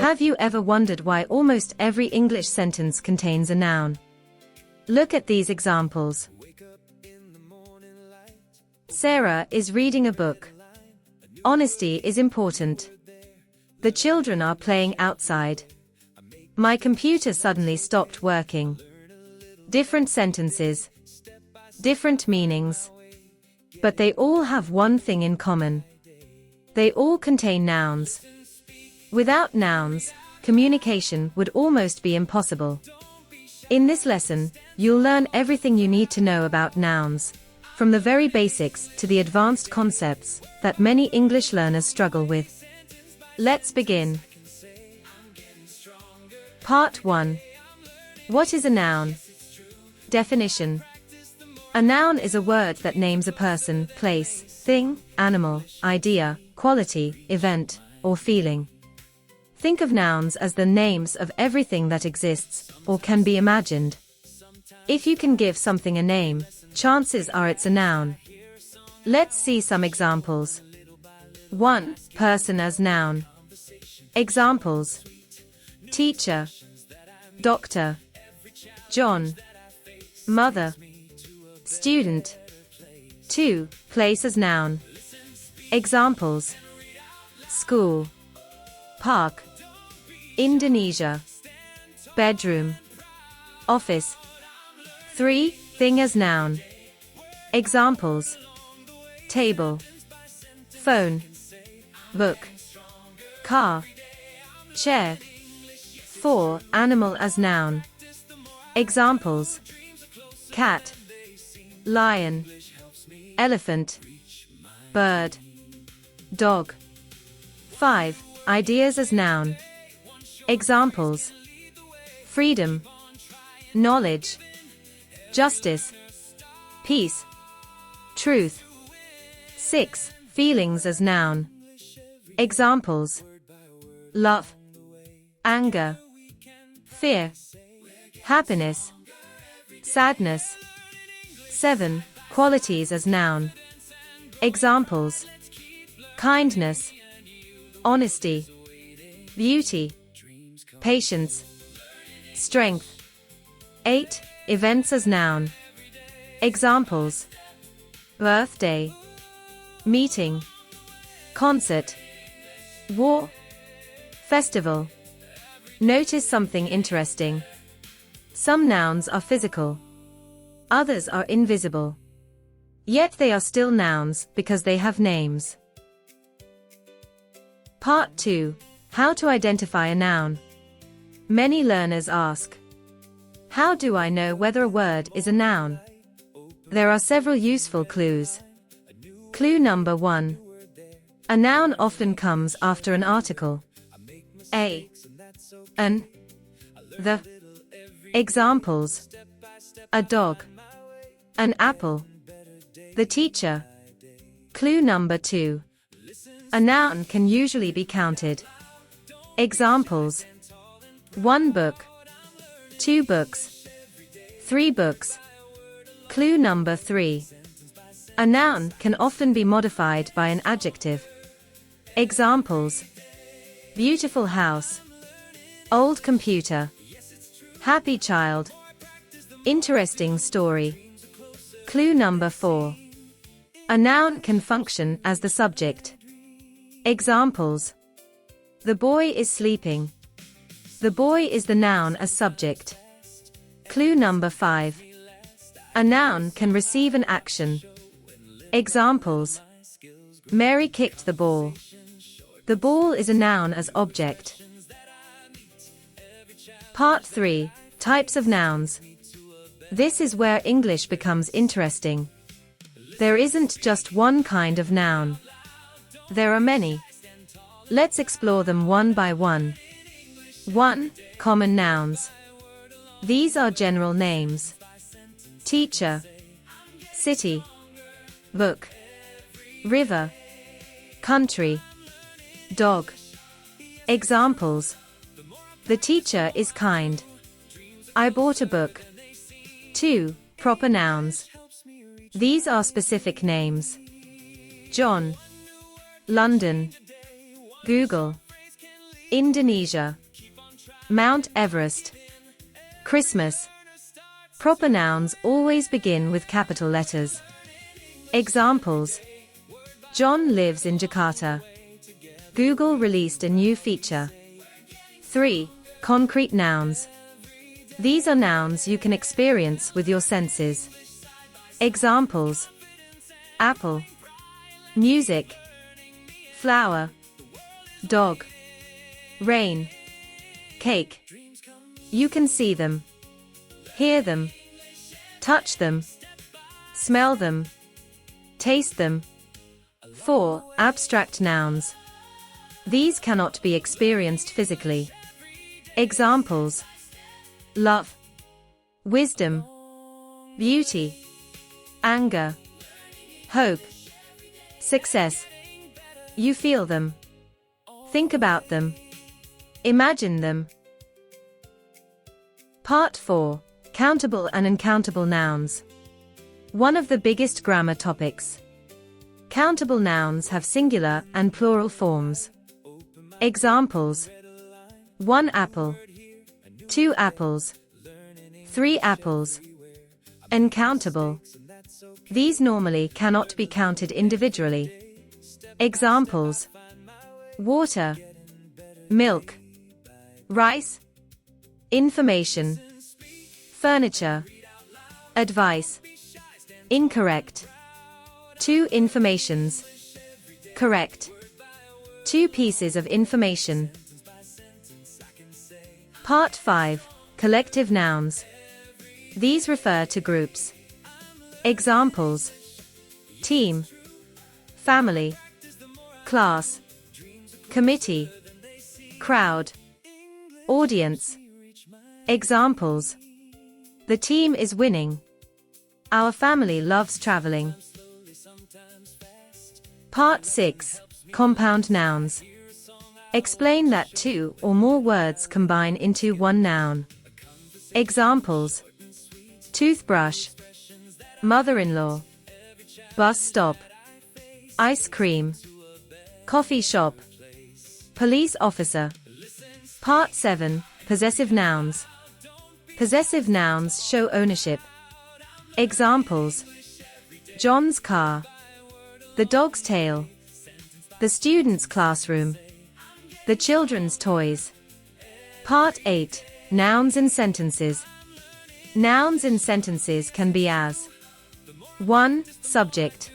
Have you ever wondered why almost every English sentence contains a noun? Look at these examples. Sarah is reading a book. Honesty is important. The children are playing outside. My computer suddenly stopped working. Different sentences. Different meanings. But they all have one thing in common. They all contain nouns. Without nouns, communication would almost be impossible. In this lesson, you'll learn everything you need to know about nouns, from the very basics to the advanced concepts that many English learners struggle with. Let's begin. Part 1. What is a noun? Definition. A noun is a word that names a person, place, thing, animal, idea, quality, event, or feeling. Think of nouns as the names of everything that exists, or can be imagined. If you can give something a name, chances are it's a noun. Let's see some examples. 1. Person as noun. Examples: teacher, doctor, John, mother, student. 2. Place as noun. Examples: school, park, Indonesia, bedroom, office. 3. Thing as noun. Examples: table, phone, book, car, chair. 4. Animal as noun. Examples: cat, lion, elephant, bird, dog. 5. Ideas as noun. Examples: freedom, knowledge, justice, peace, truth. 6. Feelings as noun. Examples: love, anger, fear, happiness, sadness. 7. Qualities as noun. Examples: kindness, honesty, beauty, patience, strength. 8. Events as noun. Examples: birthday, meeting, concert, war, festival. Notice something interesting. Some nouns are physical. Others are invisible. Yet they are still nouns because they have names. Part 2. How to identify a noun. Many learners ask, how do I know whether a word is a noun? There are several useful clues. Clue number 1. A noun often comes after an article. A, an, the. Examples: a dog, an apple, the teacher. Clue number 2. A noun can usually be counted. Examples: 1 book, 2 books, 3 books. Clue number 3. A noun can often be modified by an adjective. Examples: beautiful house, old computer, happy child, interesting story. Clue number 4. A noun can function as the subject. Examples: the boy is sleeping. The boy is the noun as subject. Clue number 5. A noun can receive an action. Examples: Mary kicked the ball. The ball is a noun as object. Part 3. Types of nouns. This is where English becomes interesting. There isn't just one kind of noun. There are many. Let's explore them one by one. 1. Common nouns. These are general names. Teacher, city, book, river, country, dog. Examples: the teacher is kind. I bought a book. 2. Proper nouns. These are specific names. John, London, Google, Indonesia. Mount Everest. Christmas. Proper nouns always begin with capital letters. Examples: John lives in Jakarta. Google released a new feature. 3. Concrete nouns. These are nouns you can experience with your senses. Examples: apple, music, flower, dog, rain, cake. You can see them, hear them, touch them, smell them, taste them. 4. Abstract nouns. These cannot be experienced physically. Examples: love, wisdom, beauty, anger, hope, success. You feel them, think about them, imagine them. Part 4. Countable and uncountable nouns. One of the biggest grammar topics. Countable nouns have singular and plural forms. Examples: 1 apple, 2 apples, 3 apples. Uncountable. These normally cannot be counted individually. Examples: water, milk, rice, information, furniture, advice. Incorrect. 2 informations. Correct. 2 pieces of information. Part 5. Collective nouns. These refer to groups. Examples: team, family, class, committee, crowd, audience. Examples: the team is winning. Our family loves traveling. Part 6. Compound nouns. Explain that 2 or more words combine into one noun. Examples: toothbrush, mother-in-law, bus stop, ice cream, coffee shop, police officer. Part 7. Possessive nouns. Possessive nouns show ownership. Examples: John's car, the dog's tail, the student's classroom, the children's toys. Part 8. Nouns in sentences. Nouns in sentences can be as: 1. Subject.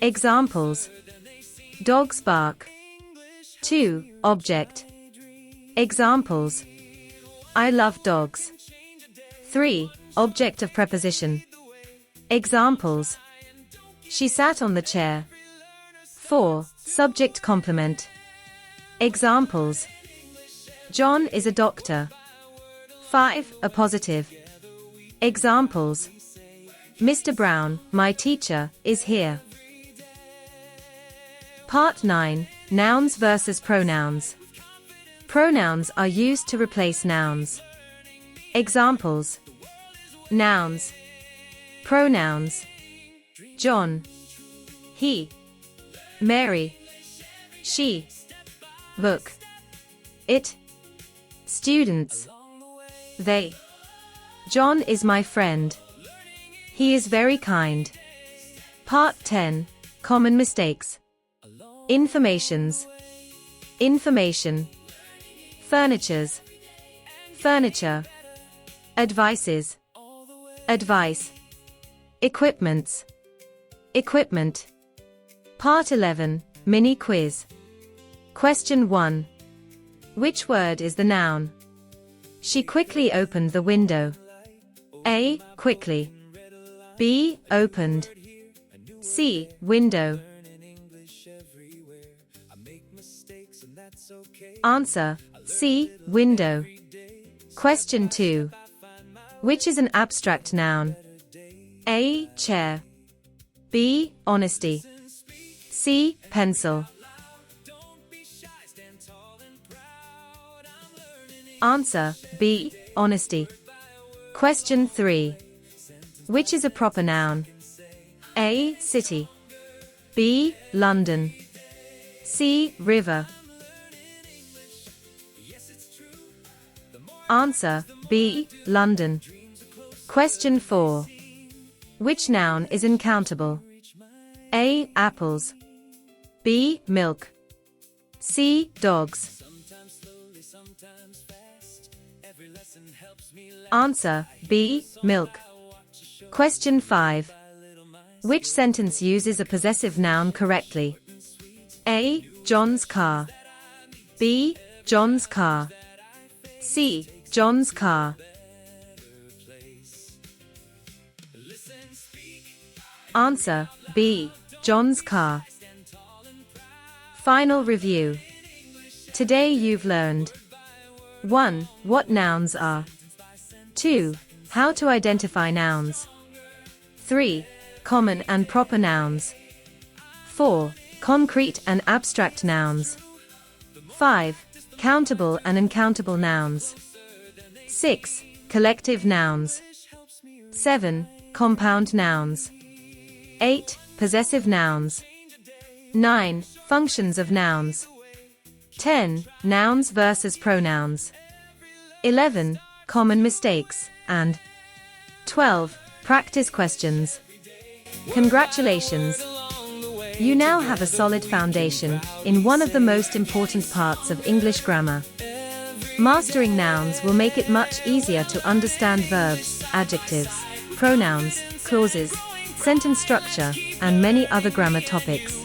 Examples: dogs bark. 2. Object. Examples: I love dogs. 3. Object of preposition. Examples: she sat on the chair. 4. Subject complement. Examples: John is a doctor. 5. Appositive. Examples: Mr. Brown, my teacher, is here. Part 9. Nouns versus pronouns. Pronouns are used to replace nouns. Examples: nouns, pronouns: John, he, Mary, she, book, it, students, they. John is my friend. He is very kind. Part 10. Common mistakes. Informations. Information. Furnitures. Furniture. Advices. Advice. Equipments. Equipment. Part 11. Mini quiz. Question 1. Which word is the noun? She quickly opened the window. A. Quickly. B. Opened. C. Window. Answer: C. Window. Question 2. Which is an abstract noun? A. Chair. B. Honesty. C. Pencil. Answer: B. Honesty. Question 3. Which is a proper noun? A. City. B. London. C. River. Answer, B, London. Question 4. Which noun is uncountable? A, apples. B, milk. C, dogs. Answer, B, milk. Question 5. Which sentence uses a possessive noun correctly? A, John's car. B, John's car. C, John's car. Answer, B, John's car. Final review. Today you've learned 1. What nouns are. 2. How to identify nouns. 3. Common and proper nouns. 4. Concrete and abstract nouns. 5. Countable and uncountable nouns. 6. Collective nouns. 7. Compound nouns. 8. Possessive nouns. 9. Functions of nouns. 10. Nouns versus pronouns. 11. Common mistakes, and 12. Practice questions. Congratulations! You now have a solid foundation in one of the most important parts of English grammar. Mastering nouns will make it much easier to understand verbs, adjectives, pronouns, clauses, sentence structure, and many other grammar topics.